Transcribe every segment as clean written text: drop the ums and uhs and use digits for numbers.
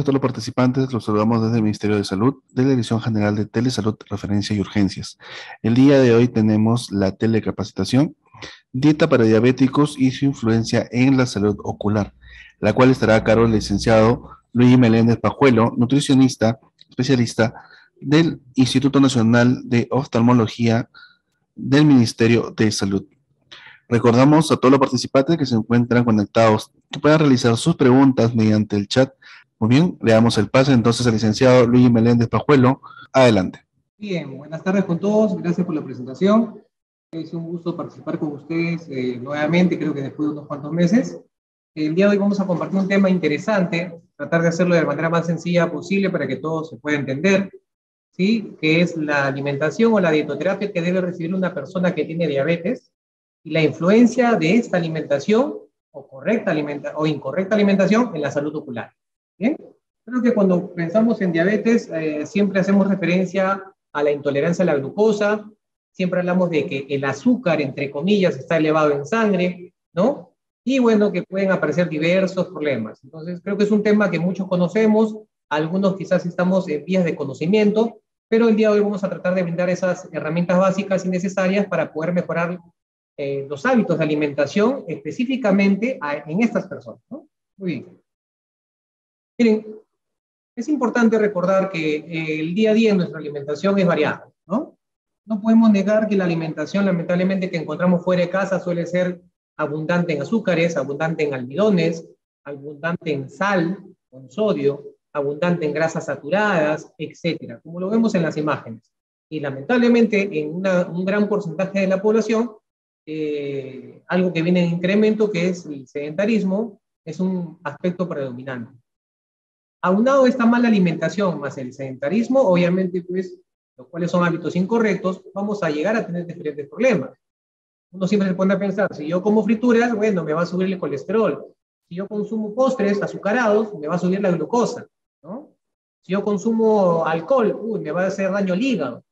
a todos los participantes. Los saludamos desde el Ministerio de Salud, de la Dirección General de Telesalud, Referencia y Urgencias. El día de hoy tenemos la telecapacitación, dieta para diabéticos y su influencia en la salud ocular, la cual estará a cargo del licenciado Luis Meléndez Pajuelo, nutricionista, especialista del Instituto Nacional de Oftalmología del Ministerio de Salud. Recordamos a todos los participantes que se encuentran conectados que puedan realizar sus preguntas mediante el chat. Muy bien, le damos el pase entonces al licenciado Luis Meléndez Pajuelo. Adelante. Bien, buenas tardes con todos. Gracias por la presentación. Es un gusto participar con ustedes nuevamente, creo que después de unos cuantos meses. El día de hoy vamos a compartir un tema interesante, tratar de hacerlo de la manera más sencilla posible para que todo se pueda entender, ¿sí? Que es la alimentación o la dietoterapia que debe recibir una persona que tiene diabetes y la influencia de esta alimentación o incorrecta alimentación en la salud ocular. ¿Bien? Creo que cuando pensamos en diabetes siempre hacemos referencia a la intolerancia a la glucosa, siempre hablamos de que el azúcar, entre comillas, está elevado en sangre, ¿no? Y bueno, que pueden aparecer diversos problemas. Entonces, creo que es un tema que muchos conocemos, algunos quizás estamos en vías de conocimiento, pero el día de hoy vamos a tratar de brindar esas herramientas básicas y necesarias para poder mejorar los hábitos de alimentación específicamente en estas personas, ¿no? Muy bien. Miren, es importante recordar que el día a día en nuestra alimentación es variada, ¿no? No podemos negar que la alimentación, lamentablemente, que encontramos fuera de casa suele ser abundante en azúcares, abundante en almidones, abundante en sal, con sodio, abundante en grasas saturadas, etcétera, como lo vemos en las imágenes. Y lamentablemente, en un gran porcentaje de la población, algo que viene en incremento, que es el sedentarismo, es un aspecto predominante. Aunado a esta mala alimentación más el sedentarismo, obviamente, pues, los cuales son hábitos incorrectos, vamos a llegar a tener diferentes problemas. Uno siempre se pone a pensar, si yo como frituras, bueno, me va a subir el colesterol. Si yo consumo postres azucarados, me va a subir la glucosa, ¿no? Si yo consumo alcohol, me va a hacer daño al hígado.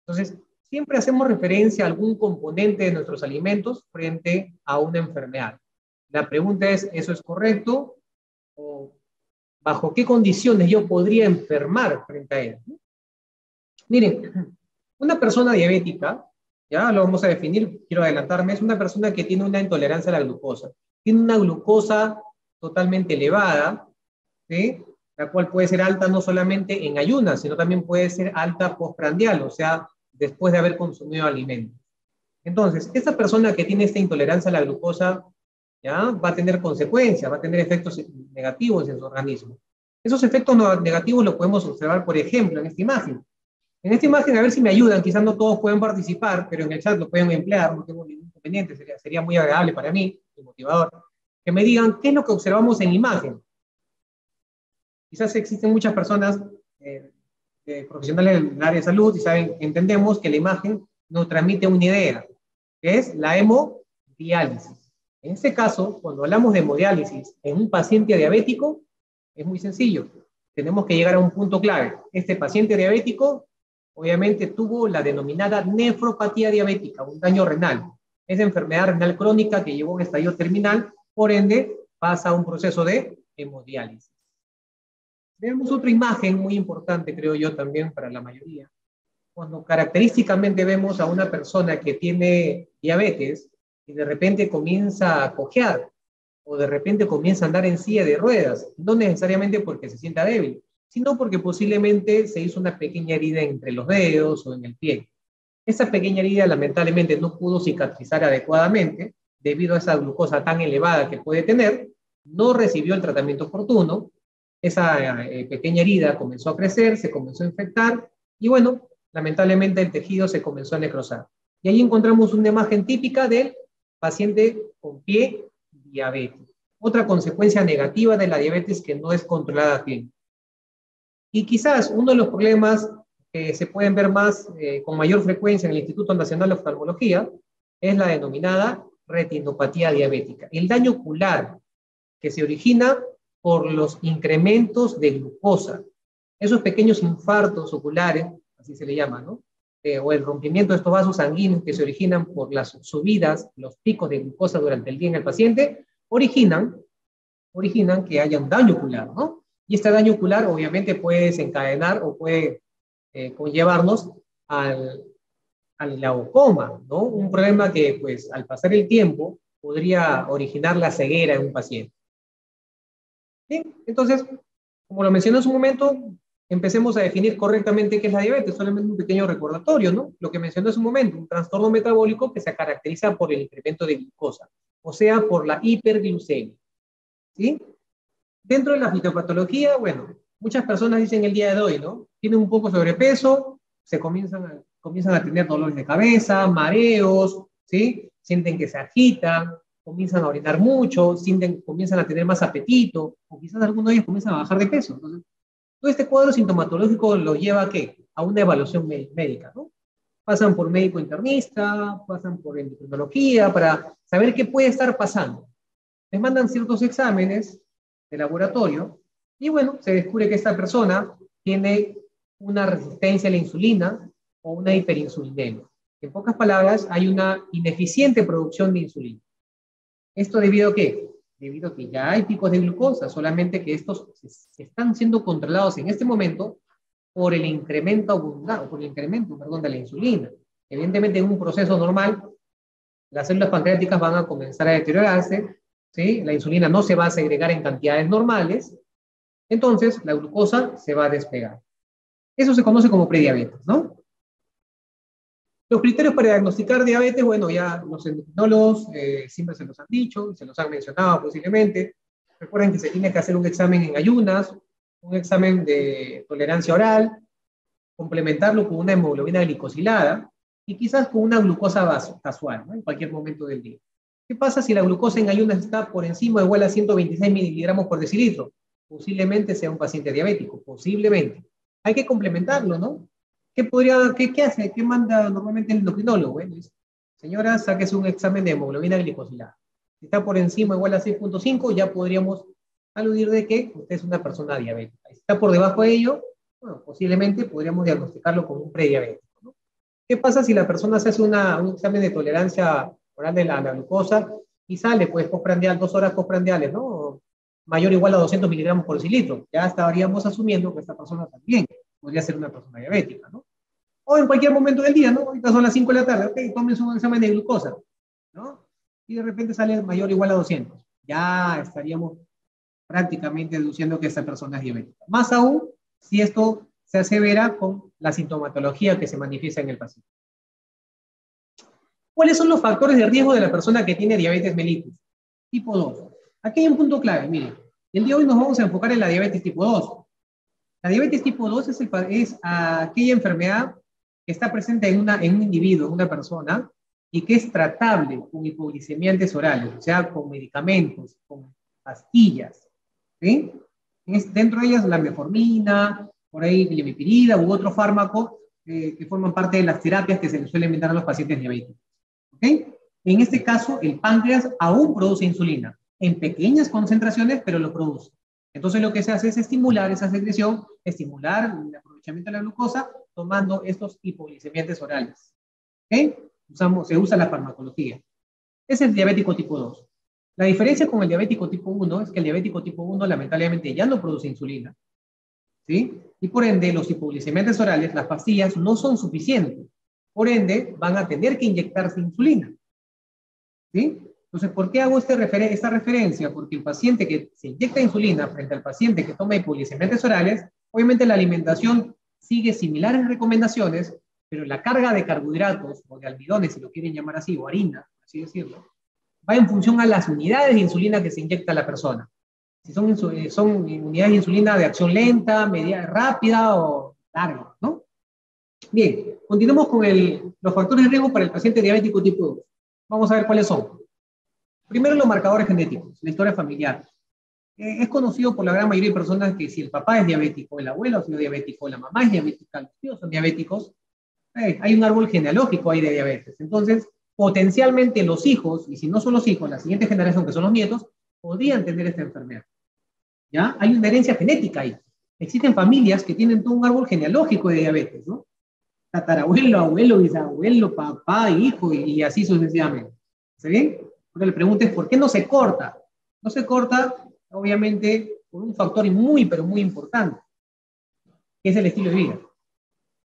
Entonces, siempre hacemos referencia a algún componente de nuestros alimentos frente a una enfermedad. La pregunta es, ¿eso es correcto? ¿O bajo qué condiciones yo podría enfermar frente a él? Miren, una persona diabética, ya lo vamos a definir, quiero adelantarme, es una persona que tiene una intolerancia a la glucosa. Tiene una glucosa totalmente elevada, ¿sí? La cual puede ser alta no solamente en ayunas, sino también puede ser alta postprandial, o sea, después de haber consumido alimentos. Entonces, esta persona que tiene esta intolerancia a la glucosa, ¿ya? Va a tener consecuencias, va a tener efectos negativos en su organismo. Esos efectos negativos los podemos observar, por ejemplo, en esta imagen. En esta imagen, a ver si me ayudan, quizás no todos pueden participar, pero en el chat lo pueden emplear, no tengo ningún inconveniente, sería muy agradable para mí, y motivador, que me digan qué es lo que observamos en la imagen. Quizás existen muchas personas profesionales del área de salud y entendemos que la imagen nos transmite una idea, que es la hemodiálisis. En este caso, cuando hablamos de hemodiálisis en un paciente diabético, es muy sencillo. Tenemos que llegar a un punto clave. Este paciente diabético obviamente tuvo la denominada nefropatía diabética, un daño renal. Es enfermedad renal crónica que llevó a un estadio terminal, por ende pasa a un proceso de hemodiálisis. Veamos otra imagen muy importante, creo yo, también para la mayoría. Cuando característicamente vemos a una persona que tiene diabetes y de repente comienza a cojear o de repente comienza a andar en silla de ruedas, no necesariamente porque se sienta débil, sino porque posiblemente se hizo una pequeña herida entre los dedos o en el pie. Esa pequeña herida lamentablemente no pudo cicatrizar adecuadamente debido a esa glucosa tan elevada que puede tener, no recibió el tratamiento oportuno, esa pequeña herida comenzó a crecer, se comenzó a infectar y bueno, lamentablemente el tejido se comenzó a necrosar. Y ahí encontramos una imagen típica del paciente con pie diabético. Otra consecuencia negativa de la diabetes que no es controlada bien. Y quizás uno de los problemas que se pueden ver más con mayor frecuencia en el Instituto Nacional de Oftalmología es la denominada retinopatía diabética. El daño ocular que se origina por los incrementos de glucosa. Esos pequeños infartos oculares, así se le llama, ¿no? O el rompimiento de estos vasos sanguíneos que se originan por las subidas, los picos de glucosa durante el día en el paciente, originan que haya un daño ocular, ¿no? Y este daño ocular obviamente puede desencadenar o puede conllevarnos al glaucoma, ¿no? Un problema que, pues, al pasar el tiempo, podría originar la ceguera en un paciente. Bien, entonces, como lo mencioné hace un momento, empecemos a definir correctamente qué es la diabetes, solamente un pequeño recordatorio, ¿no? Lo que mencioné hace un momento, un trastorno metabólico que se caracteriza por el incremento de glucosa, o sea, por la hiperglucemia, ¿sí? Dentro de la fitopatología, bueno, muchas personas dicen el día de hoy, ¿no? Tienen un poco de sobrepeso, comienzan a tener dolores de cabeza, mareos, ¿sí? Sienten que se agitan, comienzan a orinar mucho, comienzan a tener más apetito, o quizás algunos de ellos comienzan a bajar de peso. Entonces, todo este cuadro sintomatológico lo lleva ¿a qué? A una evaluación médica, ¿no? Pasan por médico internista, pasan por endocrinología para saber qué puede estar pasando. Les mandan ciertos exámenes de laboratorio y bueno, se descubre que esta persona tiene una resistencia a la insulina o una hiperinsulinemia. En pocas palabras, hay una ineficiente producción de insulina. ¿Esto debido a qué? Debido a que ya hay picos de glucosa, solamente que estos están siendo controlados en este momento por el incremento abundante, por el incremento, perdón, de la insulina. Evidentemente, en un proceso normal, las células pancreáticas van a comenzar a deteriorarse, ¿sí? La insulina no se va a segregar en cantidades normales, entonces la glucosa se va a despegar. Eso se conoce como prediabetes, ¿no? Los criterios para diagnosticar diabetes, bueno, ya los endocrinólogos siempre se los han dicho, se los han mencionado posiblemente. Recuerden que se tiene que hacer un examen en ayunas, un examen de tolerancia oral, complementarlo con una hemoglobina glicosilada y quizás con una glucosa casual, ¿no? En cualquier momento del día. ¿Qué pasa si la glucosa en ayunas está por encima o igual a 126 miligramos por decilitro? Posiblemente sea un paciente diabético, posiblemente. Hay que complementarlo, ¿no? ¿Qué hace? ¿Qué manda normalmente el endocrinólogo? Bueno, dice, señora, sáquese un examen de hemoglobina glicosilada. Si está por encima o igual a 6.5, ya podríamos aludir de que usted es una persona diabética. Si está por debajo de ello, bueno, posiblemente podríamos diagnosticarlo como un prediabético, ¿no? ¿Qué pasa si la persona se hace un examen de tolerancia oral de la glucosa y sale, pues, postprandial, 2 horas postprandiales, ¿no? Mayor o igual a 200 miligramos por decilitro? Ya estaríamos asumiendo que esta persona también podría ser una persona diabética, ¿no? O en cualquier momento del día, ¿no? Ahorita son las 5 de la tarde, ok, tómense un examen de glucosa, ¿no? Y de repente sale mayor o igual a 200. Ya estaríamos prácticamente deduciendo que esta persona es diabética. Más aún, si esto se asevera con la sintomatología que se manifiesta en el paciente. ¿Cuáles son los factores de riesgo de la persona que tiene diabetes mellitus? Tipo 2. Aquí hay un punto clave, miren. El día de hoy nos vamos a enfocar en la diabetes tipo 2. La diabetes tipo 2 es aquella enfermedad que está presente en un individuo, en una persona, y que es tratable con hipoglicemiantes orales, o sea, con medicamentos, con pastillas, ¿sí? Dentro de ellas la metformina, por ahí glimepirida u otro fármaco que forman parte de las terapias que se les suele inventar a los pacientes diabéticos. ¿Ok? En este caso, el páncreas aún produce insulina, en pequeñas concentraciones, pero lo produce. Entonces lo que se hace es estimular esa secreción, estimular el aprovechamiento de la glucosa, tomando estos hipoglicemiantes orales. ¿Ok? Se usa la farmacología. Es el diabético tipo 2. La diferencia con el diabético tipo 1 es que el diabético tipo 1 lamentablemente ya no produce insulina, ¿sí? Y por ende los hipoglicemiantes orales, las pastillas, no son suficientes. Por ende, van a tener que inyectarse insulina, ¿sí? Entonces, ¿por qué hago esta referencia? Porque el paciente que se inyecta insulina frente al paciente que toma hipoglicemiantes orales, obviamente la alimentación sigue similares recomendaciones, pero la carga de carbohidratos o de almidones, si lo quieren llamar así, o harina, así decirlo, va en función a las unidades de insulina que se inyecta a la persona. Si son unidades de insulina de acción lenta, media, rápida o larga, ¿no? Bien, continuemos con los factores de riesgo para el paciente diabético tipo 2. Vamos a ver cuáles son. Primero, los marcadores genéticos, la historia familiar. Es conocido por la gran mayoría de personas que si el papá es diabético, el abuelo ha sido diabético, la mamá es diabética, los tíos son diabéticos, hay un árbol genealógico ahí de diabetes. Entonces, potencialmente los hijos, y si no son los hijos, la siguiente generación que son los nietos, podrían tener esta enfermedad. ¿Ya? Hay una herencia genética ahí. Existen familias que tienen todo un árbol genealógico de diabetes, ¿no? Tatarabuelo, abuelo, bisabuelo, papá, hijo, y así sucesivamente. ¿Está bien? Ahora la pregunta es, ¿por qué no se corta? No se corta, obviamente, por un factor muy, pero muy importante, que es el estilo de vida.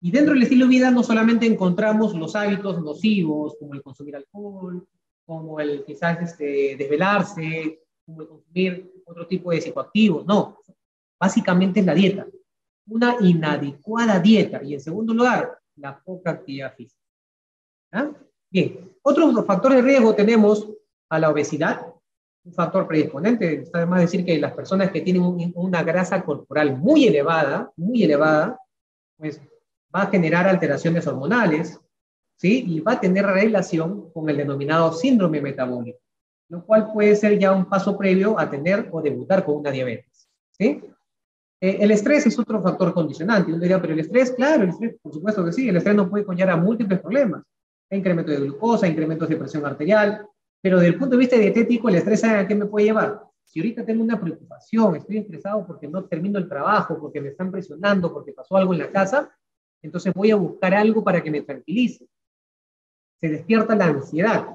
Y dentro del estilo de vida no solamente encontramos los hábitos nocivos, como el consumir alcohol, como el quizás desvelarse, como el consumir otro tipo de psicoactivos, no. Básicamente es la dieta. Una inadecuada dieta. Y en segundo lugar, la poca actividad física. ¿Ah? Bien, otros factores de riesgo tenemos a la obesidad, un factor predisponente. Está de más decir que las personas que tienen una grasa corporal muy elevada, pues va a generar alteraciones hormonales, ¿sí? Y va a tener relación con el denominado síndrome metabólico, lo cual puede ser ya un paso previo a tener o debutar con una diabetes, ¿sí? El estrés es otro factor condicionante. Uno diría, pero el estrés, claro, el estrés, por supuesto que sí, el estrés nos puede conllevar a múltiples problemas. Incremento de glucosa, incrementos de presión arterial, pero desde el punto de vista dietético, el estrés, ¿a qué me puede llevar? Si ahorita tengo una preocupación, estoy estresado porque no termino el trabajo, porque me están presionando, porque pasó algo en la casa, entonces voy a buscar algo para que me tranquilice. Se despierta la ansiedad.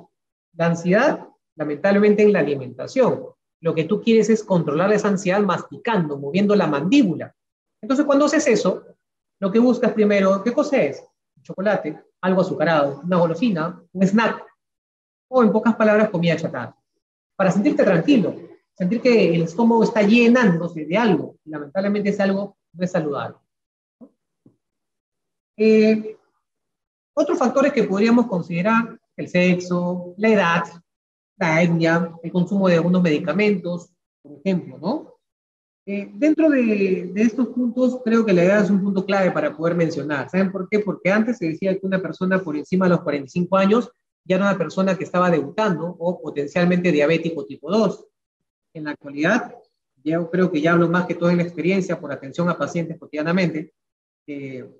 La ansiedad, lamentablemente, en la alimentación. Lo que tú quieres es controlar esa ansiedad masticando, moviendo la mandíbula. Entonces, cuando haces eso, lo que buscas primero, ¿qué cosa es? Chocolate, algo azucarado, una golosina, un snack, o en pocas palabras, comida chatarra. Para sentirte tranquilo, sentir que el estómago está llenándose de algo, y lamentablemente es algo no saludable. Otros factores que podríamos considerar: el sexo, la edad, la etnia, el consumo de algunos medicamentos, por ejemplo, ¿no? Dentro de estos puntos, creo que la edad es un punto clave para poder mencionar. ¿Saben por qué? Porque antes se decía que una persona por encima de los 45 años ya era una persona que estaba debutando o potencialmente diabético tipo 2. En la actualidad, yo creo que ya hablo más que todo en la experiencia por atención a pacientes cotidianamente, que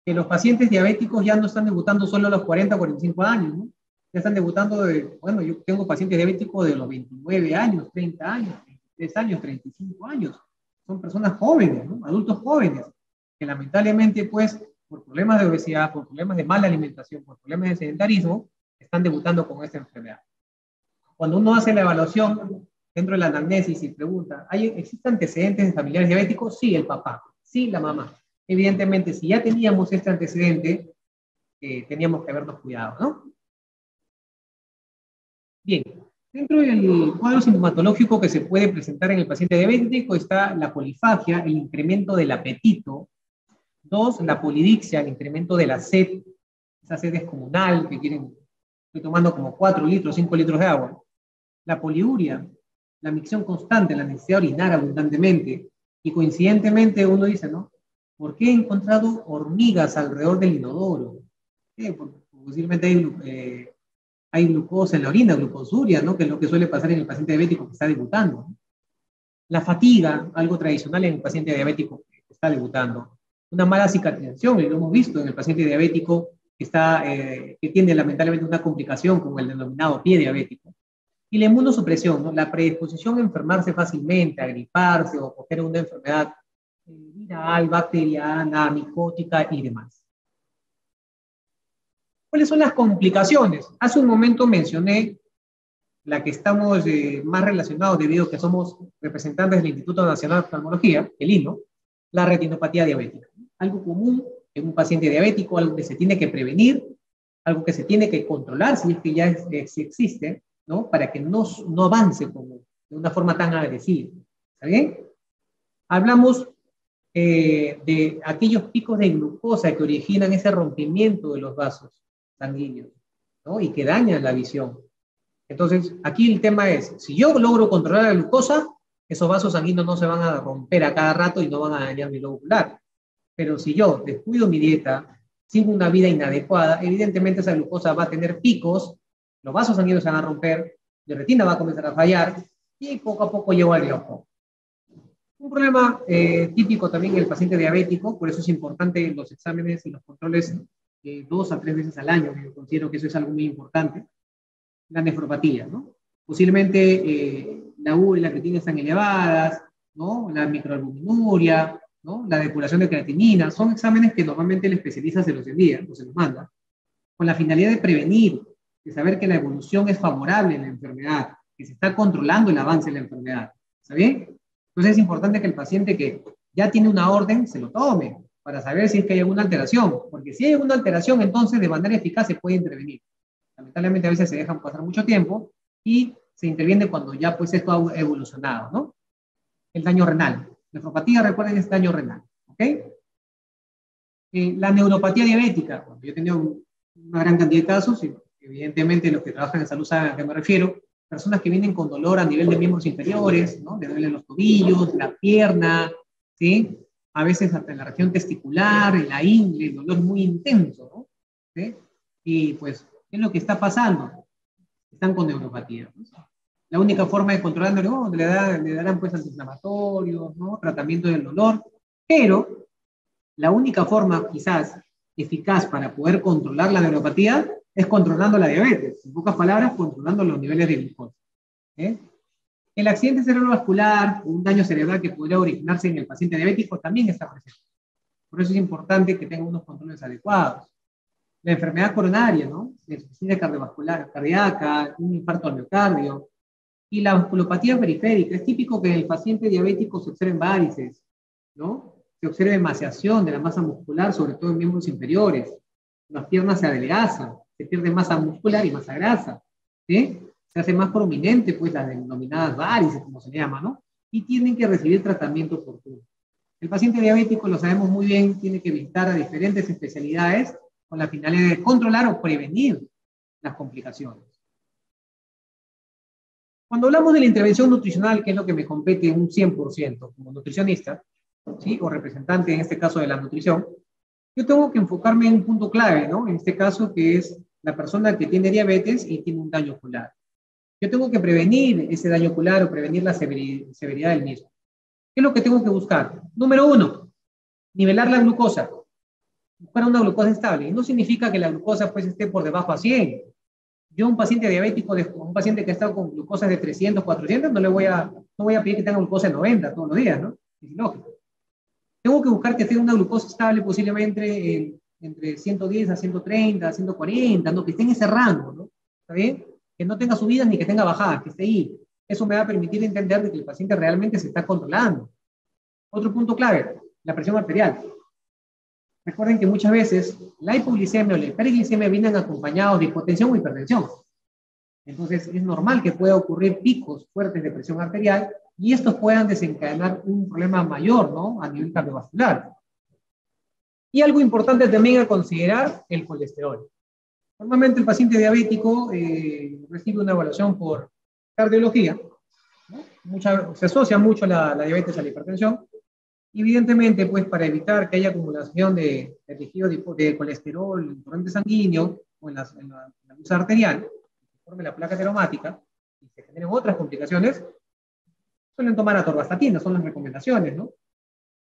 los pacientes diabéticos ya no están debutando solo a los 40 o 45 años, ¿no? Ya están debutando bueno, yo tengo pacientes diabéticos de los 29 años, 30 años, 33 años, 35 años. Son personas jóvenes, ¿no? Adultos jóvenes, que lamentablemente, pues, por problemas de obesidad, por problemas de mala alimentación, por problemas de sedentarismo, están debutando con esta enfermedad. Cuando uno hace la evaluación dentro de la anamnesis y pregunta, ¿existen antecedentes de familiares diabéticos? Sí, el papá, sí, la mamá. Evidentemente, si ya teníamos este antecedente, teníamos que habernos cuidado, ¿no? Bien, dentro del cuadro sintomatológico que se puede presentar en el paciente diabético está la polifagia, el incremento del apetito. 2, la polidixia, el incremento de la sed. Esa sed descomunal que estoy tomando como 4 litros, 5 litros de agua. La poliuria, la micción constante, la necesidad de orinar abundantemente. Y coincidentemente uno dice, ¿no? ¿Por qué he encontrado hormigas alrededor del inodoro? Porque posiblemente hay glucosa en la orina, glucosuria, ¿no? Que es lo que suele pasar en el paciente diabético que está debutando, ¿no? La fatiga, algo tradicional en el paciente diabético que está debutando. Una mala cicatrización, y lo hemos visto en el paciente diabético que tiene lamentablemente una complicación como el denominado pie diabético. Y la inmunosupresión, ¿no? La predisposición a enfermarse fácilmente, a griparse o coger una enfermedad viral, bacteriana, micótica y demás. ¿Cuáles son las complicaciones? Hace un momento mencioné la que estamos más relacionados debido a que somos representantes del Instituto Nacional de Oftalmología, el INO, la retinopatía diabética. Algo común en un paciente diabético, algo que se tiene que prevenir, algo que se tiene que controlar si es que ya si existe, ¿no? Para que no avance como de una forma tan agresiva. ¿Está bien? Hablamos de aquellos picos de glucosa que originan ese rompimiento de los vasos sanguíneos, ¿no? Y que dañan la visión. Entonces, aquí el tema es, si yo logro controlar la glucosa, esos vasos sanguíneos no se van a romper a cada rato y no van a dañar mi globo ocular. Pero si yo descuido mi dieta, sigo una vida inadecuada, evidentemente esa glucosa va a tener picos, los vasos sanguíneos se van a romper, la retina va a comenzar a fallar y poco a poco llego al glaucoma. Un problema típico también en el paciente diabético, por eso es importante los exámenes y los controles 2 a 3 veces al año. Yo considero que eso es algo muy importante. La nefropatía, ¿no? Posiblemente la U y la creatinina están elevadas, ¿no? La microalbuminuria, ¿no? La depuración de creatinina, son exámenes que normalmente el especialista se los envía o se los manda, con la finalidad de prevenir, de saber que la evolución es favorable en la enfermedad, que se está controlando el avance de la enfermedad. ¿Está bien? Entonces es importante que el paciente que ya tiene una orden se lo tome para saber si es que hay alguna alteración, porque si hay alguna alteración, entonces de manera eficaz se puede intervenir. Lamentablemente a veces se dejan pasar mucho tiempo y se interviene cuando ya pues esto ha evolucionado, ¿no? El daño renal. Nefropatía, recuerden, es daño renal, ¿ok? La neuropatía diabética, bueno, yo he tenido una gran cantidad de casos, y evidentemente los que trabajan en salud saben a qué me refiero, personas que vienen con dolor a nivel de miembros inferiores, ¿no? Le duelen los tobillos, la pierna, ¿sí? A veces hasta en la región testicular, en la ingle, dolor muy intenso, ¿no? ¿Sí? Y pues, ¿qué es lo que está pasando? Están con neuropatía, ¿no? La única forma de controlarlo, ¿no? Le darán pues antiinflamatorios, ¿no? Tratamiento del dolor, pero la única forma quizás eficaz para poder controlar la neuropatía es controlando la diabetes. En pocas palabras, controlando los niveles de glucosa. ¿Eh? El accidente cerebrovascular o un daño cerebral que podría originarse en el paciente diabético también está presente. Por eso es importante que tenga unos controles adecuados. La enfermedad coronaria, ¿no? La insuficiencia cardiovascular, cardíaca, un infarto al miocardio. Y la vasculopatía periférica. Es típico que en el paciente diabético se observen varices, ¿no? Se observa emaciación de la masa muscular, sobre todo en miembros inferiores. Las piernas se adelgazan, se pierde masa muscular y masa grasa, ¿sí? Se hace más prominente, pues, las denominadas varices, como se llama, ¿no? Y tienen que recibir tratamiento oportuno. El paciente diabético, lo sabemos muy bien, tiene que visitar a diferentes especialidades con la finalidad de controlar o prevenir las complicaciones. Cuando hablamos de la intervención nutricional, que es lo que me compete un 100% como nutricionista, ¿sí? O representante en este caso de la nutrición, yo tengo que enfocarme en un punto clave, ¿no? En este caso, que es la persona que tiene diabetes y tiene un daño ocular. Yo tengo que prevenir ese daño ocular o prevenir la severidad del mismo. ¿Qué es lo que tengo que buscar? Número uno, nivelar la glucosa. Buscar una glucosa estable. Y no significa que la glucosa pues esté por debajo a 100. Yo, un paciente diabético, un paciente que está con glucosas de 300, 400, no voy a pedir que tenga glucosa de 90 todos los días, ¿no? Es ilógico. Tengo que buscar que tenga una glucosa estable posiblemente entre 110 a 130, a 140, ¿no? Que esté en ese rango, ¿no? ¿Está bien? Que no tenga subidas ni que tenga bajadas, que esté ahí. Eso me va a permitir entender de que el paciente realmente se está controlando. Otro punto clave, la presión arterial. Recuerden que muchas veces la hipoglicemia o la hiperglicemia vienen acompañados de hipotensión o hipertensión. Entonces es normal que pueda ocurrir picos fuertes de presión arterial y estos puedan desencadenar un problema mayor, ¿no? A nivel cardiovascular. Y algo importante también a considerar, el colesterol. Normalmente el paciente diabético recibe una evaluación por cardiología, ¿no? Se asocia mucho la diabetes a la hipertensión. Evidentemente, pues para evitar que haya acumulación de tejido de colesterol en el torrente sanguíneo o en la luz arterial, que forme la placa ateromática y se generen otras complicaciones, suelen tomar atorvastatina, son las recomendaciones, ¿no?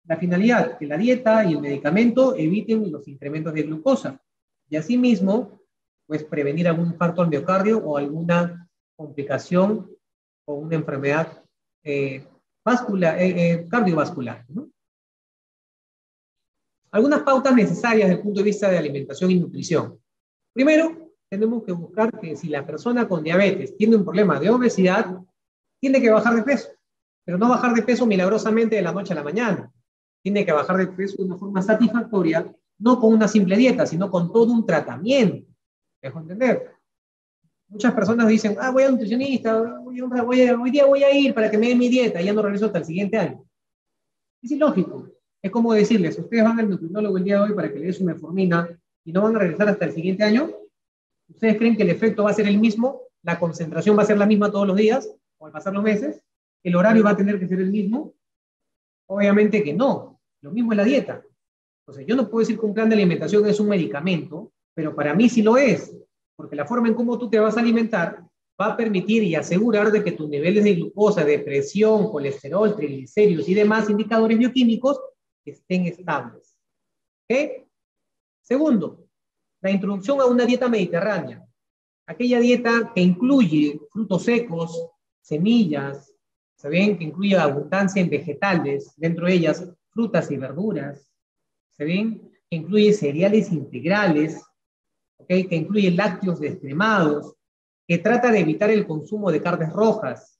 La finalidad, que la dieta y el medicamento eviten los incrementos de glucosa y asimismo, pues prevenir algún infarto al miocardio o alguna complicación o una enfermedad cardiovascular, ¿no? Algunas pautas necesarias desde el punto de vista de alimentación y nutrición. Primero, tenemos que buscar que si la persona con diabetes tiene un problema de obesidad, tiene que bajar de peso, pero no bajar de peso milagrosamente de la noche a la mañana. Tiene que bajar de peso de una forma satisfactoria, no con una simple dieta, sino con todo un tratamiento. ¿Me dejo entender? Muchas personas dicen, voy al nutricionista, hoy día voy a ir para que me dé mi dieta y ya no regreso hasta el siguiente año. Es ilógico. Es como decirles, ustedes van al nutriólogo el día de hoy para que le dé su metformina y no van a regresar hasta el siguiente año. ¿Ustedes creen que el efecto va a ser el mismo? ¿La concentración va a ser la misma todos los días? ¿O al pasar los meses? ¿El horario va a tener que ser el mismo? Obviamente que no. Lo mismo es la dieta. Entonces, yo no puedo decir que un plan de alimentación es un medicamento, pero para mí sí lo es. Porque la forma en cómo tú te vas a alimentar va a permitir y asegurar de que tus niveles de glucosa, de presión, colesterol, triglicéridos y demás indicadores bioquímicos estén estables. ¿Ok? Segundo, la introducción a una dieta mediterránea. Aquella dieta que incluye frutos secos, semillas, ¿saben? Que incluye abundancia en vegetales, dentro de ellas frutas y verduras, ¿saben? Que incluye cereales integrales, ¿okay? Que incluye lácteos descremados, que trata de evitar el consumo de carnes rojas,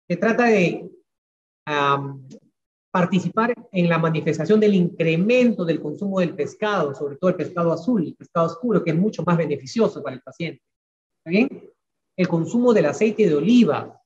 que trata de participar en la manifestación del incremento del consumo del pescado, sobre todo el pescado azul, el pescado oscuro, que es mucho más beneficioso para el paciente. ¿Está bien? El consumo del aceite de oliva,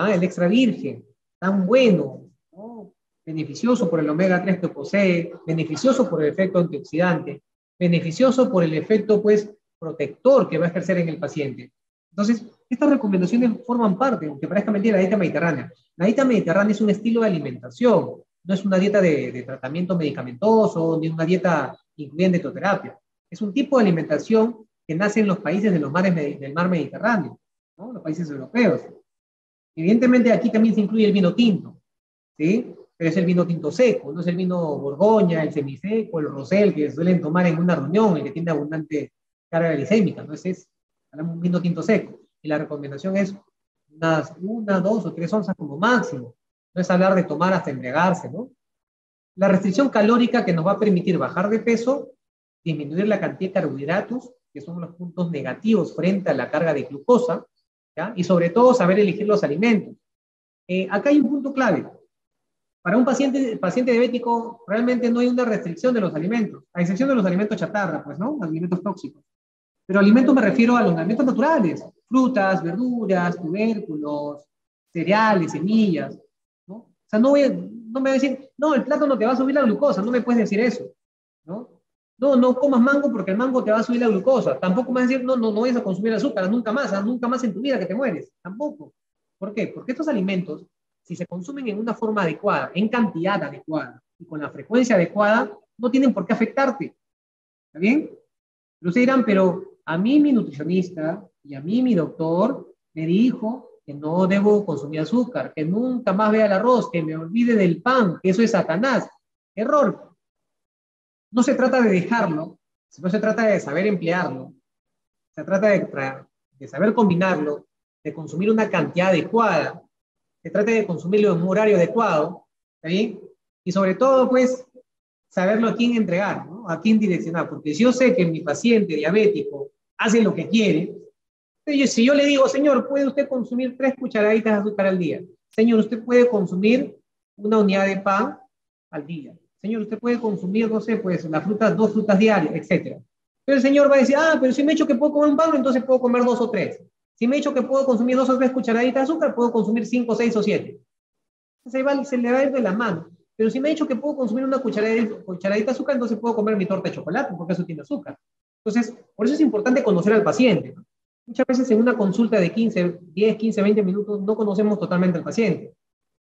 el extra virgen, tan bueno, ¿no? Beneficioso por el omega 3 que posee, beneficioso por el efecto antioxidante, beneficioso por el efecto, pues, protector que va a ejercer en el paciente. Entonces, estas recomendaciones forman parte, aunque parezca mentira, de la dieta mediterránea. La dieta mediterránea es un estilo de alimentación, no es una dieta de tratamiento medicamentoso, ni una dieta incluyente etoterapia. Es un tipo de alimentación que nace en los países de los mares del mar Mediterráneo, ¿no? Los países europeos. Evidentemente aquí también se incluye el vino tinto, ¿sí? Pero es el vino tinto seco, no es el vino Borgoña, el semiseco, el rosel que suelen tomar en una reunión, el que tiene abundante carga glicémica, ¿no? Hablamos de un vino tinto seco. Y la recomendación es una, 2 o 3 onzas como máximo. No es hablar de tomar hasta embriagarse, ¿no? La restricción calórica que nos va a permitir bajar de peso, disminuir la cantidad de carbohidratos, que son los puntos negativos frente a la carga de glucosa, ¿ya? Y sobre todo saber elegir los alimentos. Acá hay un punto clave. Para un paciente diabético, realmente no hay una restricción de los alimentos, a excepción de los alimentos chatarra, pues, ¿no? Los alimentos tóxicos. Pero alimentos me refiero a los alimentos naturales, frutas, verduras, tubérculos, cereales, semillas, ¿no? O sea, no me voy a decir, no, el plátano te va a subir la glucosa, no me puedes decir eso, ¿no? No, no comas mango porque el mango te va a subir la glucosa. Tampoco me vas a decir, no vayas a consumir azúcar, nunca más en tu vida que te mueres. Tampoco. ¿Por qué? Porque estos alimentos, si se consumen en una forma adecuada, en cantidad adecuada y con la frecuencia adecuada, no tienen por qué afectarte. ¿Está bien? Pero ustedes dirán, pero a mí mi nutricionista y a mí mi doctor me dijo que no debo consumir azúcar, que nunca más vea el arroz, que me olvide del pan, que eso es Satanás. Error. No se trata de dejarlo, no se trata de saber emplearlo, se trata de saber combinarlo, de consumir una cantidad adecuada, se trata de consumirlo en un horario adecuado, ¿está bien? Y sobre todo, pues, saberlo a quién entregar, ¿no? A quién direccionar, porque si yo sé que mi paciente diabético hace lo que quiere, si yo le digo, señor, ¿puede usted consumir 3 cucharaditas de azúcar al día? Señor, ¿usted puede consumir una unidad de pan al día? Señor, ¿usted puede consumir, no sé, pues, las frutas, 2 frutas diarias, etcétera? Pero el señor va a decir, pero si me he dicho que puedo comer un pan, entonces puedo comer 2 o 3. Si me he dicho que puedo consumir 2 o 3 cucharaditas de azúcar, puedo consumir 5, 6 o 7. Se le va a ir de la mano. Pero si me he dicho que puedo consumir una cucharadita de azúcar, entonces puedo comer mi torta de chocolate, porque eso tiene azúcar. Entonces, por eso es importante conocer al paciente, ¿no? Muchas veces en una consulta de 10, 15, 20 minutos no conocemos totalmente al paciente.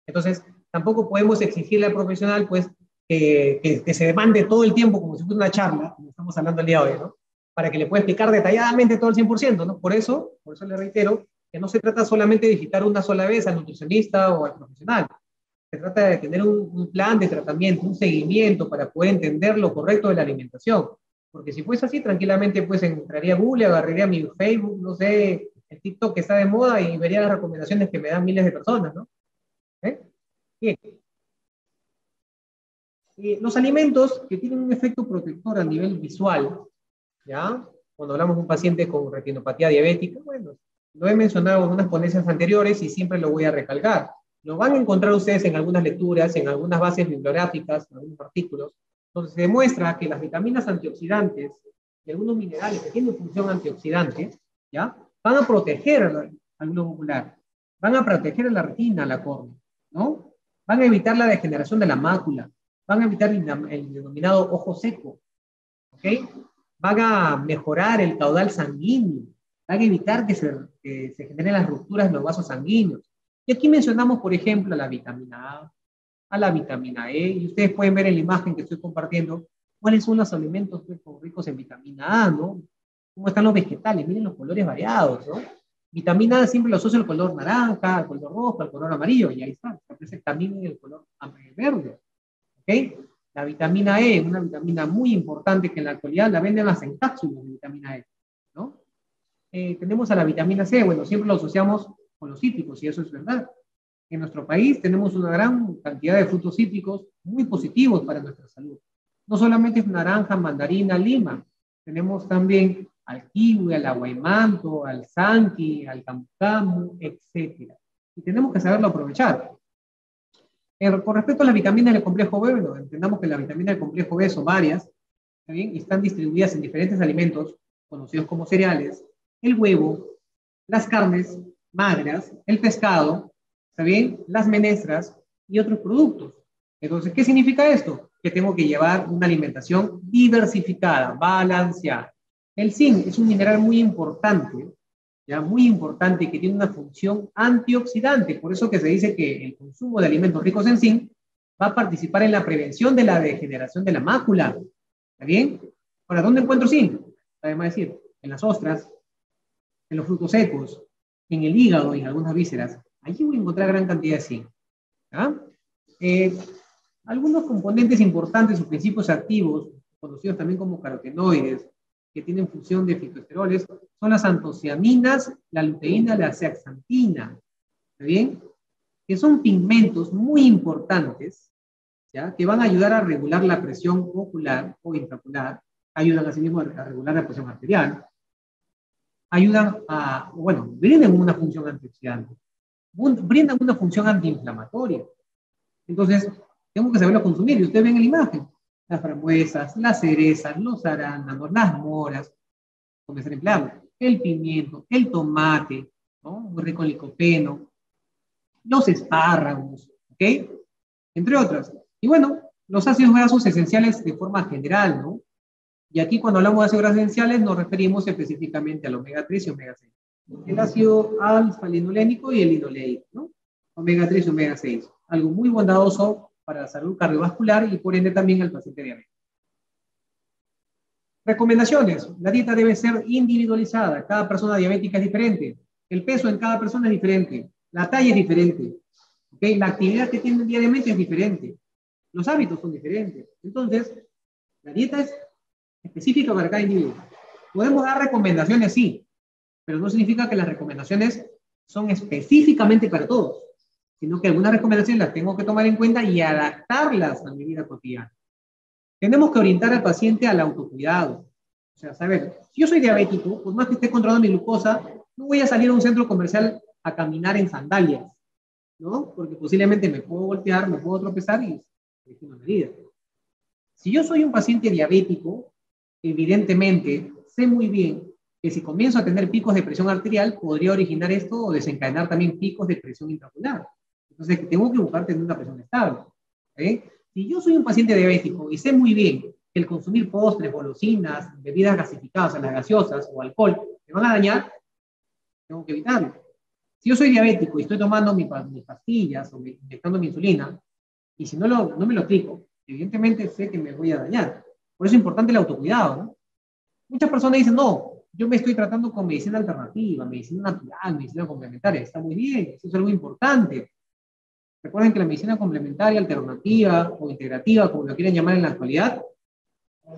Entonces, tampoco podemos exigirle al profesional, pues, que se demande todo el tiempo como si fuera una charla, como estamos hablando el día de hoy, ¿no? Para que le pueda explicar detalladamente todo el 100%, ¿no? Por eso le reitero que no se trata solamente de visitar una sola vez al nutricionista o al profesional. Se trata de tener un plan de tratamiento, un seguimiento para poder entender lo correcto de la alimentación. Porque si fuese así, tranquilamente pues entraría a Google, agarraría mi Facebook, no sé, el TikTok que está de moda y vería las recomendaciones que me dan miles de personas, ¿no? ¿Eh? Bien. Los alimentos que tienen un efecto protector a nivel visual, ¿ya? Cuando hablamos de un paciente con retinopatía diabética, bueno, lo he mencionado en unas ponencias anteriores y siempre lo voy a recalcar. Lo van a encontrar ustedes en algunas lecturas, en algunas bases bibliográficas, en algunos artículos, donde se demuestra que las vitaminas antioxidantes y algunos minerales que tienen función antioxidante, ¿ya? Van a proteger al globo ocular, van a proteger a la retina, a la córnea, ¿no? Van a evitar la degeneración de la mácula, van a evitar el denominado ojo seco, ¿ok? Van a mejorar el caudal sanguíneo, van a evitar que se generen las rupturas en los vasos sanguíneos. Y aquí mencionamos, por ejemplo, a la vitamina a la vitamina E, y ustedes pueden ver en la imagen que estoy compartiendo cuáles son los alimentos ricos en vitamina A, ¿no? Cómo están los vegetales, miren los colores variados, ¿no? Vitamina A siempre lo asocio al color naranja, al color rojo, al color amarillo, y ahí está, aparece también en el color verde, ¿ok? La vitamina E, una vitamina muy importante que en la actualidad la venden hasta en cápsulas de vitamina E, ¿no? Tenemos a la vitamina C, bueno, siempre lo asociamos con los cítricos, y eso es verdad. En nuestro país tenemos una gran cantidad de frutos cítricos muy positivos para nuestra salud. No solamente es naranja, mandarina, lima, tenemos también al kiwi, al aguaymanto, al sanqui, al camu camu, etc. Y tenemos que saberlo aprovechar. Con respecto a las vitaminas del complejo B, bueno, entendamos que las vitaminas del complejo B son varias, ¿está bien? Y están distribuidas en diferentes alimentos, conocidos como cereales, el huevo, las carnes magras, el pescado, ¿está bien? Las menestras y otros productos. Entonces, ¿qué significa esto? Que tengo que llevar una alimentación diversificada, balanceada. El zinc es un mineral muy importante, ya muy importante, que tiene una función antioxidante. Por eso que se dice que el consumo de alimentos ricos en zinc va a participar en la prevención de la degeneración de la mácula. ¿Está bien? Ahora, ¿dónde encuentro zinc? Además decir, en las ostras, en los frutos secos, en el hígado y en algunas vísceras. Allí voy a encontrar gran cantidad de zinc. ¿Ah? Eh, Algunos componentes importantes o principios activos, conocidos también como carotenoides, que tienen función de fitoesteroles, son las antocianinas, la luteína, la zeaxantina, ¿está bien? Que son pigmentos muy importantes, ¿ya? Que van a ayudar a regular la presión ocular o intraocular, ayudan asimismo a regular la presión arterial, ayudan a, bueno, brindan una función antioxidante, brindan una función antiinflamatoria. Entonces, tengo que saberlo consumir. Y ustedes ven en la imagen, las frambuesas, las cerezas, los arándanos, las moras, comenzar a emplearlo, el pimiento, el tomate, ¿no? Muy rico en licopeno, los espárragos, ¿ok? Entre otras. Y bueno, los ácidos grasos esenciales de forma general, ¿no? Y aquí cuando hablamos de ácidos grasos esenciales nos referimos específicamente al omega 3 y omega 6. El ácido alfa-linolénico y el linoleico, ¿no? Omega 3 y omega 6. Algo muy bondadoso para la salud cardiovascular y por ende también al paciente diabético. Recomendaciones. La dieta debe ser individualizada. Cada persona diabética es diferente. El peso en cada persona es diferente. La talla es diferente. ¿Okay? La actividad que tienen diariamente es diferente. Los hábitos son diferentes. Entonces, la dieta es específica para cada individuo. Podemos dar recomendaciones, sí, pero no significa que las recomendaciones son específicamente para todos, sino que algunas recomendaciones las tengo que tomar en cuenta y adaptarlas a mi vida cotidiana. Tenemos que orientar al paciente al autocuidado. O sea, saber, si yo soy diabético, por más que esté controlando mi glucosa, no voy a salir a un centro comercial a caminar en sandalias, ¿no? Porque posiblemente me puedo golpear, me puedo tropezar y es una medida. Si yo soy un paciente diabético, evidentemente sé muy bien que si comienzo a tener picos de presión arterial, podría originar esto o desencadenar también picos de presión intraocular. Entonces, tengo que buscar tener una presión estable. ¿Eh? Si yo soy un paciente diabético y sé muy bien que el consumir postres, golosinas, bebidas gasificadas, las gaseosas o alcohol me van a dañar, tengo que evitarlo. Si yo soy diabético y estoy tomando mis pastillas o inyectando mi insulina, y si no me lo aplico, evidentemente sé que me voy a dañar. Por eso es importante el autocuidado, ¿no? Muchas personas dicen, no, yo me estoy tratando con medicina alternativa, medicina natural, medicina complementaria. Está muy bien, eso es algo importante. Recuerden que la medicina complementaria, alternativa o integrativa, como lo quieren llamar en la actualidad,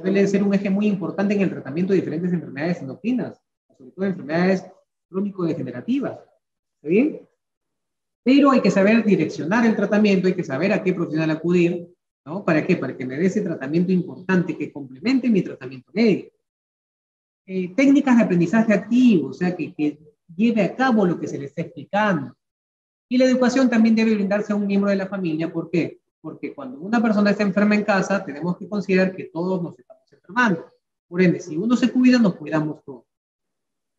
suele ser un eje muy importante en el tratamiento de diferentes enfermedades endocrinas, sobre todo enfermedades crónico-degenerativas. ¿Está bien? Pero hay que saber direccionar el tratamiento, hay que saber a qué profesional acudir, ¿no? ¿Para qué? Para que me dé ese tratamiento importante que complemente mi tratamiento médico. Técnicas de aprendizaje activo, o sea, que lleve a cabo lo que se le está explicando. Y la educación también debe brindarse a un miembro de la familia. ¿Por qué? Porque cuando una persona está enferma en casa, tenemos que considerar que todos nos estamos enfermando. Por ende, si uno se cuida, nos cuidamos todos.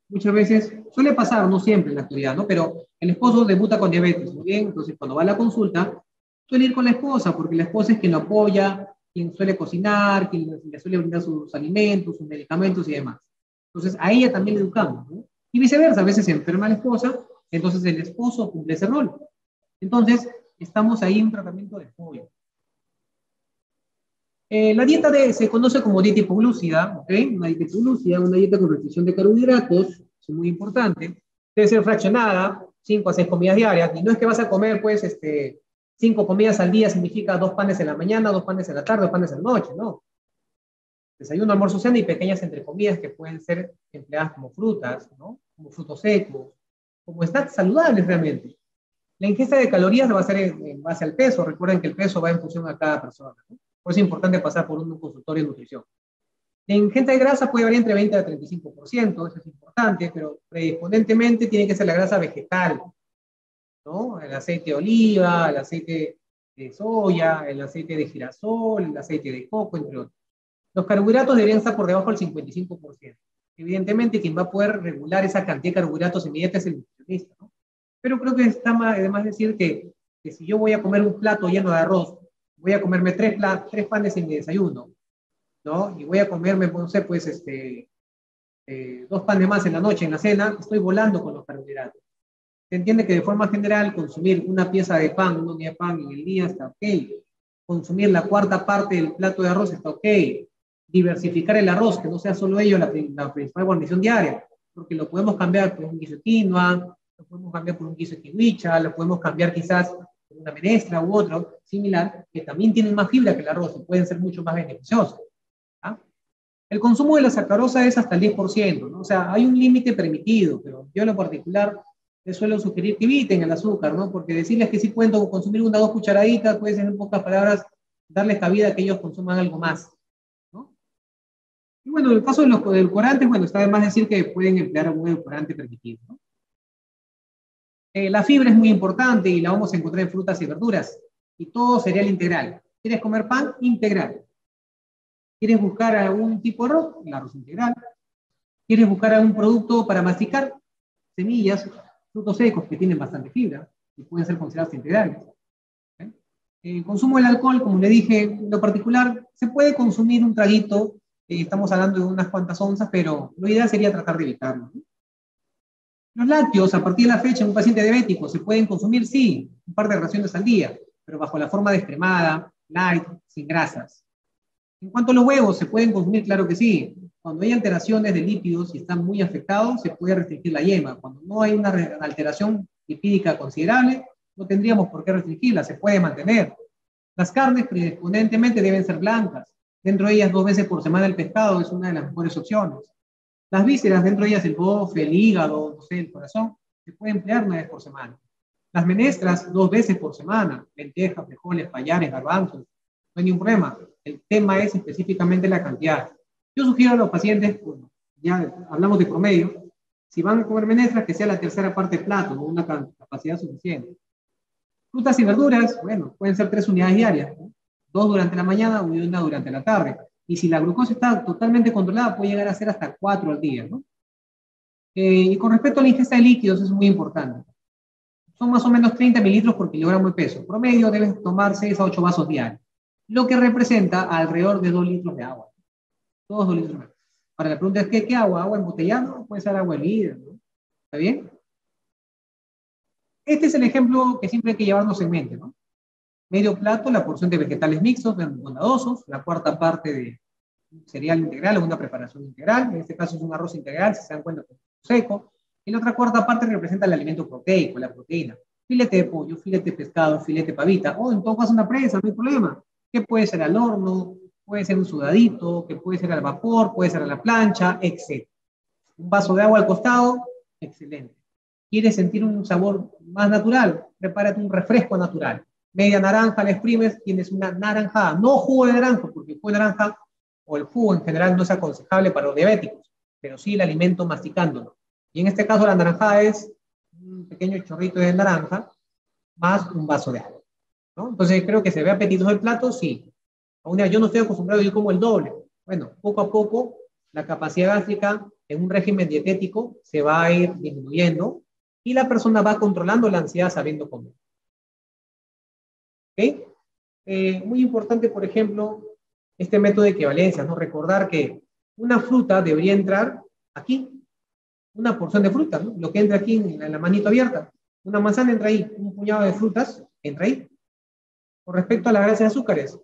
Muchas veces, suele pasar, no siempre en la actualidad, ¿no? Pero el esposo debuta con diabetes, muy bien, entonces cuando va a la consulta, suele ir con la esposa, porque la esposa es quien lo apoya, quien suele cocinar, quien le suele brindar sus alimentos, sus medicamentos y demás. Entonces, a ella también le educamos, ¿no? Y viceversa, a veces se enferma la esposa, entonces el esposo cumple ese rol. Entonces, estamos ahí en un tratamiento de apoyo. La dieta se conoce como dieta hipoglúcida, ¿ok? Una dieta hipoglúcida, una dieta con restricción de carbohidratos, es muy importante. Debe ser fraccionada, 5 a 6 comidas diarias, y no es que vas a comer, pues, 5 comidas al día significa 2 panes en la mañana, 2 panes en la tarde, 2 panes en la noche, ¿no? Desayuno, almuerzo, cena y pequeñas entrecomidas que pueden ser empleadas como frutas, ¿no? Como frutos secos, como snacks saludables realmente. La ingesta de calorías va a ser en base al peso. Recuerden que el peso va en función a cada persona, ¿no? Por eso es importante pasar por un consultorio de nutrición. La ingesta de grasa puede variar entre 20 a 35%, eso es importante, pero predisponentemente tiene que ser la grasa vegetal, ¿no? El aceite de oliva, el aceite de soya, el aceite de girasol, el aceite de coco, entre otros. Los carbohidratos deberían estar por debajo del 55%. Evidentemente, quien va a poder regular esa cantidad de carbohidratos inmediata es el nutricionista, ¿no? Pero creo que está más, además decir que si yo voy a comer un plato lleno de arroz, voy a comerme tres panes en mi desayuno, ¿no? Y voy a comerme, no sé, pues, dos panes más en la noche, en la cena, estoy volando con los carbohidratos. Se entiende que de forma general consumir una pieza de pan, una unidad de pan en el día está ok. Consumir la cuarta parte del plato de arroz está ok. Diversificar el arroz, que no sea solo ello la principal guarnición diaria, porque lo podemos cambiar por un guiso de quinoa, lo podemos cambiar por un guiso de kiwicha, lo podemos cambiar quizás por una menestra u otro similar, que también tienen más fibra que el arroz y pueden ser mucho más beneficiosos. ¿Ah? El consumo de la sacarosa es hasta el 10%, ¿no? O sea, hay un límite permitido, pero yo en lo particular les suelo sugerir que eviten el azúcar, ¿no? Porque decirles que sí pueden consumir una o dos cucharaditas puede ser en pocas palabras darles cabida a que ellos consuman algo más, ¿no? Y bueno, en el caso de los edulcorantes, bueno, está de más decir que pueden emplear algún edulcorante permitido, ¿no? La fibra es muy importante y la vamos a encontrar en frutas y verduras. Y todo cereal integral. ¿Quieres comer pan? Integral. ¿Quieres buscar algún tipo de arroz? El arroz integral. ¿Quieres buscar algún producto para masticar? Semillas, frutos secos que tienen bastante fibra y pueden ser considerados integrales. ¿Okay? El consumo del alcohol, como le dije, en lo particular, se puede consumir un traguito, estamos hablando de unas cuantas onzas, pero lo ideal sería tratar de evitarlo, ¿no? Los lácteos, a partir de la fecha, en un paciente diabético, se pueden consumir, sí, un par de raciones al día, pero bajo la forma descremada, light, sin grasas. En cuanto a los huevos, ¿se pueden consumir? Claro que sí. Cuando hay alteraciones de lípidos y están muy afectados, se puede restringir la yema. Cuando no hay una alteración lipídica considerable, no tendríamos por qué restringirla, se puede mantener. Las carnes predisponentemente deben ser blancas. Dentro de ellas 2 veces por semana el pescado es una de las mejores opciones. Las vísceras, dentro de ellas el bofe, el hígado, no sé, el corazón, se puede emplear 1 vez por semana. Las menestras 2 veces por semana, lentejas, frijoles, payares, garbanzos, no hay ningún problema. El tema es específicamente la cantidad. Yo sugiero a los pacientes, bueno, ya hablamos de promedio, si van a comer menestras, que sea la tercera parte del plato, ¿no? Una capacidad suficiente. Frutas y verduras, bueno, pueden ser 3 unidades diarias, ¿no? 2 durante la mañana y 1 durante la tarde. Y si la glucosa está totalmente controlada, puede llegar a ser hasta 4 al día, ¿no? Y con respecto a la ingesta de líquidos, es muy importante. Son más o menos 30 mililitros por kilogramo de peso. Promedio deben tomar 6 a 8 vasos diarios, lo que representa alrededor de 2 litros de agua. Todos 2 litros de agua. Ahora la pregunta es, ¿qué agua? ¿Agua embotellada? Puede ser agua hervida, ¿no? ¿Está bien? Este es el ejemplo que siempre hay que llevarnos en mente, ¿no? Medio plato, la porción de vegetales mixtos, bondadosos, la cuarta parte de cereal integral o una preparación integral, en este caso es un arroz integral, si se dan cuenta, seco, y la otra cuarta parte representa el alimento proteico, la proteína, filete de pollo, filete de pescado, filete de pavita, o en todo caso una presa, no hay problema, que puede ser al horno, puede ser un sudadito, que puede ser al vapor, puede ser a la plancha, etc. Un vaso de agua al costado, excelente. ¿Quieres sentir un sabor más natural? Prepárate un refresco natural. Media naranja, la exprimes, tienes una naranjada. No jugo de naranja, porque el jugo de naranja o el jugo en general no es aconsejable para los diabéticos, pero sí el alimento masticándolo. Y en este caso la naranjada es un pequeño chorrito de naranja más un vaso de agua, ¿no? Entonces creo que se ve apetitoso el plato, sí. Aún yo no estoy acostumbrado, yo como el doble. Bueno, poco a poco la capacidad gástrica en un régimen dietético se va a ir disminuyendo y la persona va controlando la ansiedad sabiendo comer. ¿Okay? Muy importante, por ejemplo, este método de equivalencia, ¿no? Recordar que una fruta debería entrar aquí, una porción de fruta, ¿no? Lo que entra aquí en la manito abierta. Una manzana entra ahí, un puñado de frutas entra ahí. Con respecto a la grasa de azúcares,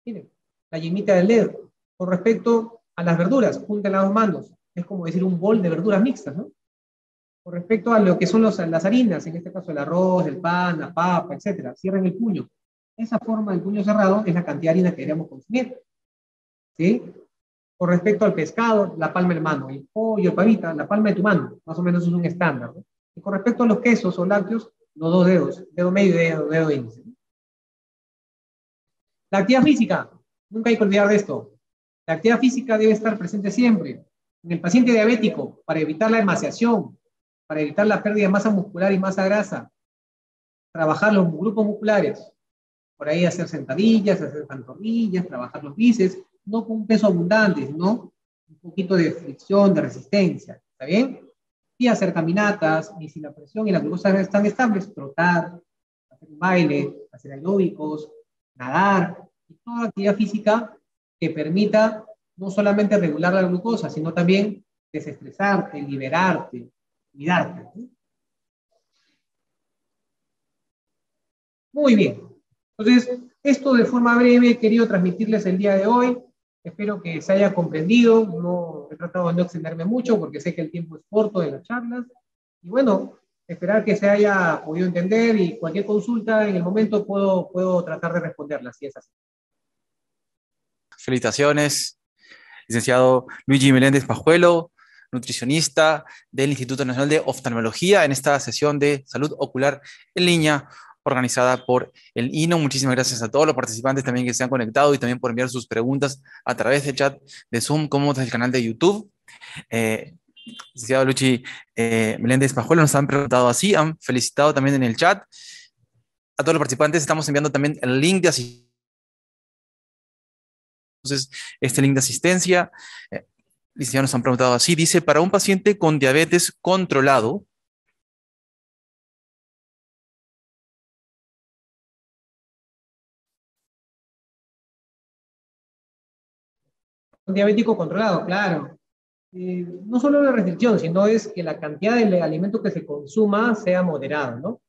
miren, la yemita del dedo. Con respecto a las verduras, junten las 2 manos. Es como decir un bol de verduras mixtas, ¿no? Con respecto a lo que son las harinas, en este caso el arroz, el pan, la papa, etcétera, cierren el puño. Esa forma del puño cerrado es la cantidad de harina que deberíamos consumir, ¿sí? Con respecto al pescado, la palma de la mano. El pollo, el pavita, la palma de tu mano. Más o menos es un estándar, ¿no? Y con respecto a los quesos o lácteos, los 2 dedos. Dedo medio y dedo índice. La actividad física. Nunca hay que olvidar de esto. La actividad física debe estar presente siempre. En el paciente diabético, para evitar la emaciación, para evitar la pérdida de masa muscular y masa grasa, trabajar los grupos musculares, por ahí hacer sentadillas, hacer pantorrillas, trabajar los bíceps, no con un peso abundante, sino un poquito de fricción, de resistencia, ¿está bien? Y hacer caminatas, y si la presión y la glucosa están estables, trotar, hacer un baile, hacer aeróbicos, nadar, y toda actividad física que permita no solamente regular la glucosa, sino también desestresarte, liberarte, cuidarte, ¿no? Muy bien. Entonces, esto de forma breve he querido transmitirles el día de hoy. Espero que se haya comprendido. No, he tratado de no extenderme mucho porque sé que el tiempo es corto de las charlas. Y bueno, esperar que se haya podido entender y cualquier consulta en el momento puedo tratar de responderla, si es así. Felicitaciones, licenciado Luigi Meléndez Pajuelo, nutricionista del Instituto Nacional de Oftalmología, en esta sesión de salud ocular en línea organizada por el INO. Muchísimas gracias a todos los participantes también que se han conectado y también por enviar sus preguntas a través del chat de Zoom como desde el canal de YouTube. Licenciado Luigi Meléndez Pajuelo, nos han preguntado así, han felicitado también en el chat. A todos los participantes estamos enviando también el link de asistencia. Entonces, este link de asistencia, licenciado, nos han preguntado así, dice, para un paciente con diabetes controlado, Un diabético controlado, claro. No solo la restricción, sino es que la cantidad de alimento que se consuma sea moderada, ¿no?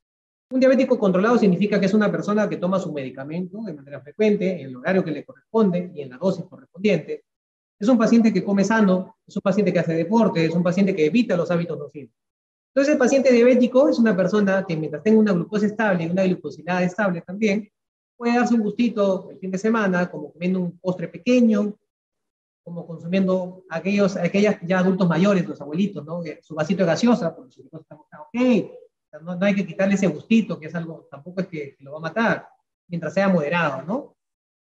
Un diabético controlado significa que es una persona que toma su medicamento de manera frecuente, en el horario que le corresponde y en la dosis correspondiente. Es un paciente que come sano, es un paciente que hace deporte, es un paciente que evita los hábitos nocivos. Entonces, el paciente diabético es una persona que mientras tenga una glucosa estable y una glucosilada estable también, puede darse un gustito el fin de semana, como comiendo un postre pequeño, como consumiendo aquellos ya adultos mayores, los abuelitos, ¿no? Su vasito de gaseosa, porque su glucosa está ok. No hay que quitarle ese gustito, que es algo, tampoco es que lo va a matar, mientras sea moderado, ¿no?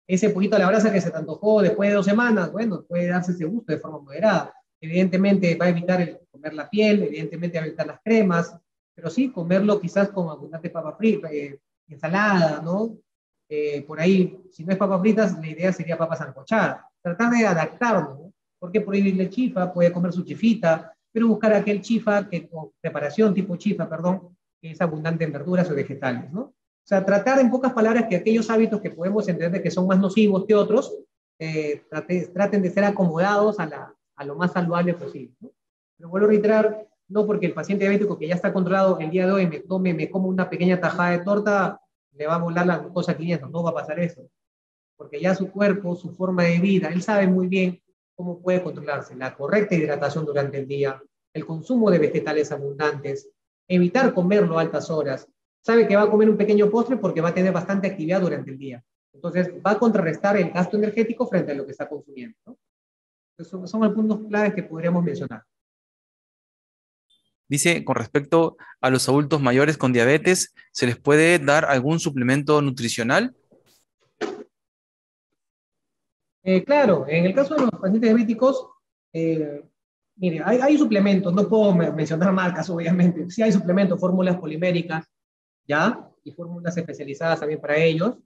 Ese poquito a la brasa que se te antojó después de 2 semanas, bueno, puede darse ese gusto de forma moderada. Evidentemente va a evitar comer la piel, evidentemente va a evitar las cremas, pero sí comerlo quizás con abundante papa frita, ensalada, ¿no? Por ahí, si no es papas fritas, la idea sería papas sancochadas. Tratar de adaptarlo, ¿no? ¿Por qué prohibirle chifa? Puede comer su chifita, pero buscar aquel chifa, o preparación tipo chifa, perdón, que es abundante en verduras o vegetales, ¿no? O sea, tratar en pocas palabras que aquellos hábitos que podemos entender que son más nocivos que otros, traten de ser acomodados a lo más saludable posible, ¿no? Pero vuelvo a reiterar, no porque el paciente diabético que ya está controlado el día de hoy me como una pequeña tajada de torta, le va a volar la glucosa a 500, no va a pasar eso. Porque ya su cuerpo, su forma de vida, él sabe muy bien cómo puede controlarse. La correcta hidratación durante el día, el consumo de vegetales abundantes, evitar comerlo a altas horas. Sabe que va a comer un pequeño postre porque va a tener bastante actividad durante el día. Entonces va a contrarrestar el gasto energético frente a lo que está consumiendo, ¿no? Entonces, son los puntos claves que podríamos mencionar. dice, con respecto a los adultos mayores con diabetes, ¿se les puede dar algún suplemento nutricional? Claro, en el caso de los pacientes diabéticos, mire, hay suplementos, no puedo mencionar marcas, obviamente. Sí hay suplementos, fórmulas poliméricas, ¿ya? Y fórmulas especializadas también para ellos,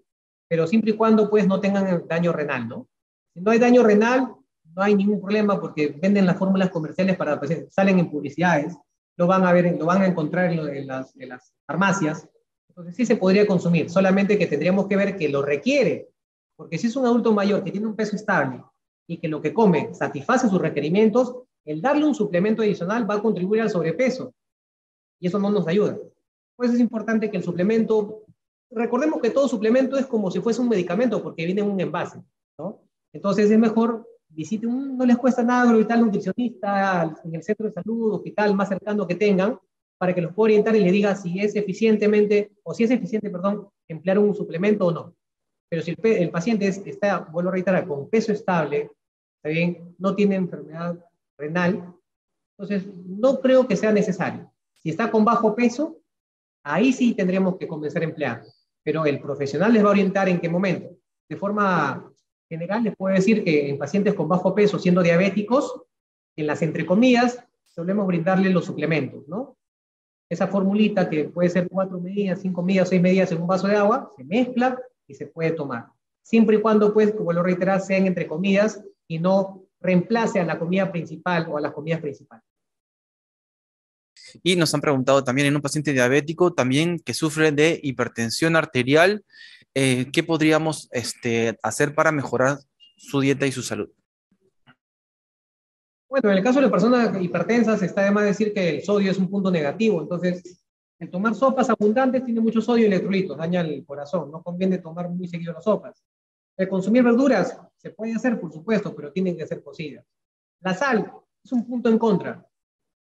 pero siempre y cuando pues no tengan daño renal, ¿no? Si no hay daño renal, no hay ningún problema porque venden las fórmulas comerciales para, pues, salen en publicidades, lo van a ver, lo van a encontrar en las farmacias, entonces sí se podría consumir, solamente que tendríamos que ver que lo requiere, porque si es un adulto mayor que tiene un peso estable y que lo que come satisface sus requerimientos, el darle un suplemento adicional va a contribuir al sobrepeso y eso no nos ayuda. Pues es importante que el suplemento, recordemos que todo suplemento es como si fuese un medicamento porque viene en un envase, ¿no? Entonces es mejor visite no les cuesta nada visitar al nutricionista en el centro de salud, hospital más cercano que tengan, para que los pueda orientar y le diga si es eficientemente, o si es eficiente, perdón, emplear un suplemento o no. Pero si el paciente está, vuelvo a reiterar, con peso estable, ¿está bien? No tiene enfermedad renal, entonces no creo que sea necesario. Si está con bajo peso, ahí sí tendríamos que comenzar a emplear. Pero el profesional les va a orientar en qué momento. De forma general, les puedo decir que en pacientes con bajo peso, siendo diabéticos, en las entre comillas, solemos brindarles los suplementos, ¿no? Esa formulita, que puede ser 4 medidas, 5 medidas, 6 medidas en un vaso de agua, se mezcla y se puede tomar. Siempre y cuando, pues, como lo reiterar, sean entre comidas y no reemplace a la comida principal o a las comidas principales. Y nos han preguntado también en un paciente diabético, también que sufre de hipertensión arterial, ¿qué podríamos hacer para mejorar su dieta y su salud? Bueno, en el caso de las personas hipertensas, está de más decir que el sodio es un punto negativo. Entonces, el tomar sopas abundantes tiene mucho sodio y electrolitos, daña el corazón. No conviene tomar muy seguido las sopas. El consumir verduras se puede hacer, por supuesto, pero tienen que ser cocidas. La sal es un punto en contra.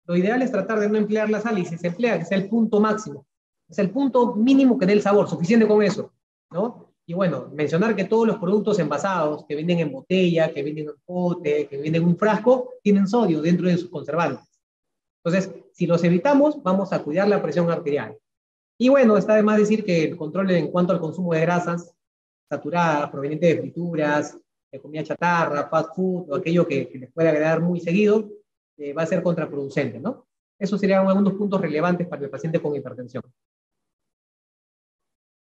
Lo ideal es tratar de no emplear la sal, y si se emplea, que sea el punto máximo. Es el punto mínimo que dé el sabor, suficiente con eso, ¿no? Y bueno, mencionar que todos los productos envasados, que vienen en botella, que vienen en pote, que vienen en un frasco, tienen sodio dentro de sus conservantes. Entonces, si los evitamos, vamos a cuidar la presión arterial. Y bueno, está de más decir que el control en cuanto al consumo de grasas saturadas, provenientes de frituras, de comida chatarra, fast food, o aquello que les pueda agradar muy seguido, va a ser contraproducente, ¿no? Esos serían algunos puntos relevantes para el paciente con hipertensión.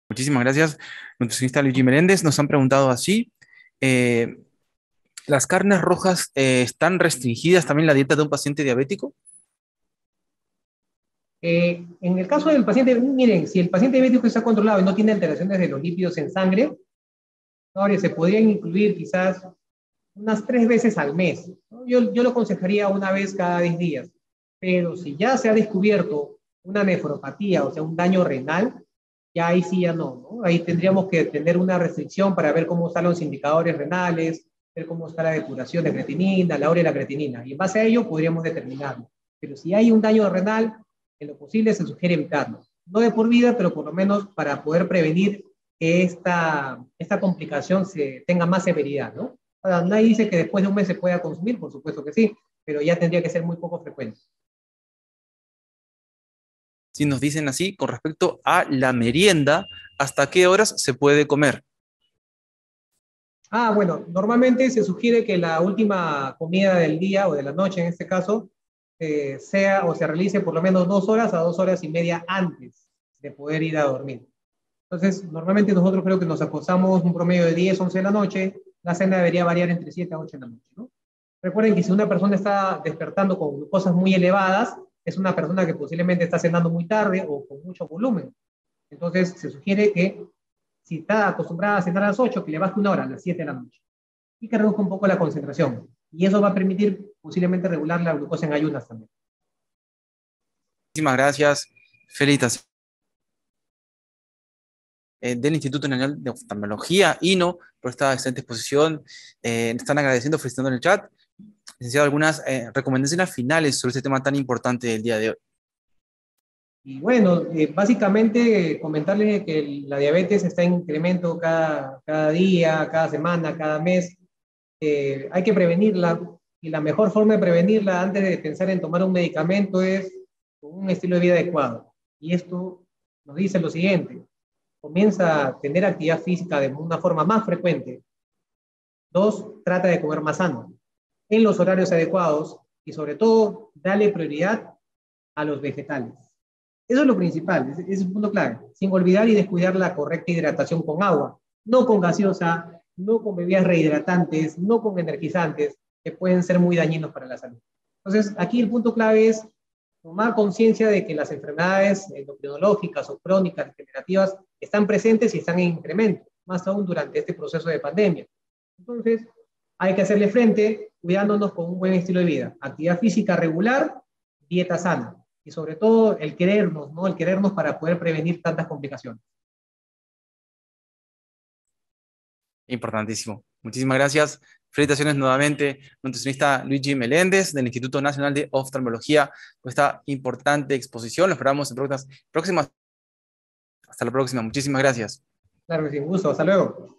Muchísimas gracias, nutricionista Luigi Meléndez. Nos han preguntado así, ¿las carnes rojas están restringidas también en la dieta de un paciente diabético? En el caso del paciente, miren, si el paciente diabético está controlado y no tiene alteraciones de los lípidos en sangre, ahora se podrían incluir quizás unas 3 veces al mes, ¿no? Yo lo aconsejaría una vez cada 10 días, pero si ya se ha descubierto una nefropatía, o sea, un daño renal, ya ahí sí ya no, ¿no? Ahí tendríamos que tener una restricción para ver cómo están los indicadores renales, ver cómo está la depuración de creatinina, la hora de la creatinina, y en base a ello podríamos determinarlo. Pero si hay un daño renal, en lo posible se sugiere evitarlo. No de por vida, pero por lo menos para poder prevenir que esta complicación tenga más severidad, ¿no? Ahora, nadie dice que después de un mes se pueda consumir, por supuesto que sí, pero ya tendría que ser muy poco frecuente. Si nos dicen así, con respecto a la merienda, ¿hasta qué horas se puede comer? Bueno, normalmente se sugiere que la última comida del día o de la noche en este caso sea o se realice por lo menos 2 horas a 2 horas y media antes de poder ir a dormir. Entonces, normalmente nosotros creo que nos acostamos un promedio de 10, 11 de la noche, la cena debería variar entre 7 a 8 de la noche, ¿no? Recuerden que si una persona está despertando con glucosas muy elevadas, es una persona que posiblemente está cenando muy tarde o con mucho volumen. Entonces, se sugiere que si está acostumbrada a cenar a las 8, que le baje 1 hora, a las 7 de la noche. Y que reduzca un poco la concentración. Y eso va a permitir posiblemente regular la glucosa en ayunas también. Muchísimas gracias. Felicitaciones del Instituto Nacional de Oftalmología, INO, por esta excelente exposición. Están agradeciendo, felicitando en el chat. Licenciado, algunas recomendaciones finales sobre este tema tan importante del día de hoy. Y bueno, básicamente comentarles que la diabetes está en incremento cada día, cada semana, cada mes. Hay que prevenirla, y la mejor forma de prevenirla antes de pensar en tomar un medicamento es con un estilo de vida adecuado. Y esto nos dice lo siguiente: comienza a tener actividad física de una forma más frecuente. 2, trata de comer más sano, en los horarios adecuados, y sobre todo, dale prioridad a los vegetales. Eso es lo principal, es un punto clave, sin olvidar y descuidar la correcta hidratación con agua, no con gaseosa, no con bebidas rehidratantes, no con energizantes, que pueden ser muy dañinos para la salud. Entonces, aquí el punto clave es tomar conciencia de que las enfermedades endocrinológicas o crónicas degenerativas están presentes y están en incremento, más aún durante este proceso de pandemia. Entonces, hay que hacerle frente cuidándonos con un buen estilo de vida, actividad física regular, dieta sana, y sobre todo el querernos, ¿no? El querernos para poder prevenir tantas complicaciones. Importantísimo. Muchísimas gracias. Felicitaciones nuevamente, nutricionista Luigi Meléndez del Instituto Nacional de Oftalmología, por esta importante exposición. Lo esperamos en próximas. Hasta la próxima. Muchísimas gracias. Claro que sí, un gusto. Hasta luego.